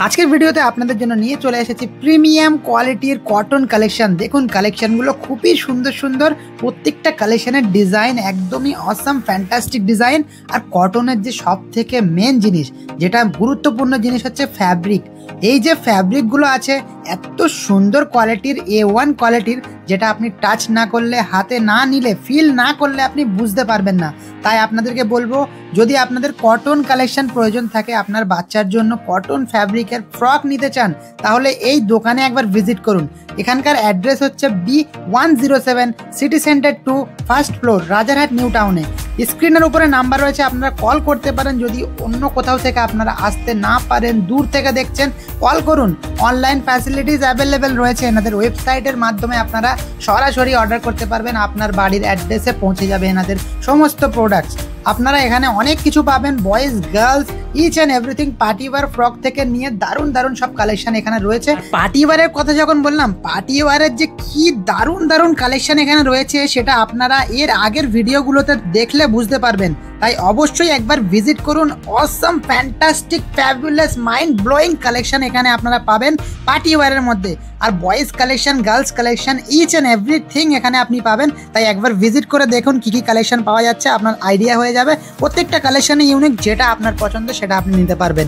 আজকের ভিডিওতে আপনাদের জন্য নিয়ে চলে এসেছি প্রিমিয়াম কোয়ালিটির কটন কালেকশন। দেখুন কালেকশনগুলো খুবই সুন্দর সুন্দর, প্রত্যেকটা কালেকশনের ডিজাইন একদমই অসাম ফ্যান্টাস্টিক ডিজাইন। আর কটনের যে সব থেকে মেন জিনিস, যেটা গুরুত্বপূর্ণ জিনিস হচ্ছে ফ্যাব্রিক। এই যে ফ্যাব্রিকগুলো আছে এত সুন্দর কোয়ালিটির, A1 কোয়ালিটির, যেটা আপনি টাচ না করলে, হাতে না নিলে, ফিল না করলে আপনি বুঝতে পারবেন না। তাই আপনাদেরকে বলবো, যদি আপনাদের কটন কালেকশন প্রয়োজন থাকে, আপনার বাচ্চার জন্য কটন ফ্যাব্রিকের ফ্রক নিতে চান, তাহলে এই দোকানে একবার ভিজিট করুন। এখানকার অ্যাড্রেস হচ্ছে B107 city centre 2 first floor, Rajarhat new টাউনে। স্ক্রিনের উপরে নাম্বার রয়েছে, আপনারা কল করতে পারেন। যদি অন্য কোথাও থেকে আপনারা আসতে না পারেন, দূর থেকে দেখছেন, কল করুন। অনলাইন ফ্যাসিলিটিস অ্যাভেলেবেল রয়েছে। এনাদের ওয়েবসাইটের মাধ্যমে আপনারা সরাসরি অর্ডার করতে পারবেন, আপনার বাড়ির অ্যাড্রেসে পৌঁছে যাবে এনাদের সমস্ত প্রোডাক্টস। আপনারা এখানে অনেক কিছু পাবেন, boys girls each and everything. Party wear frock থেকে নিয়ে দারুণ দারুণ সব কালেকশন এখানে রয়েছে। পার্টি ওয়্যারের কথা যখন বললাম, পার্টি ওয়্যারের যে কি দারুণ দারুণ কালেকশন এখানে রয়েছে, সেটা আপনারা এর আগের ভিডিওগুলোতে দেখলে বুঝতে পারবেন। তাই অবশ্যই একবার ভিজিট করুন। Awesome fantastic fabulous mind blowing collection এখানে আপনারা পাবেন পার্টি ওয়্যারের মধ্যে। আর boys collection, girls collection, each and everything এখানে আপনি পাবেন। তাই একবার ভিজিট করে দেখুন কী কী কালেকশন পাওয়া যাচ্ছে, আপনার আইডিয়া হয়ে যাবে। প্রত্যেকটা কালেকশনই ইউনিক, যেটা আপনার পছন্দ সেটা আপনি নিতে পারবেন।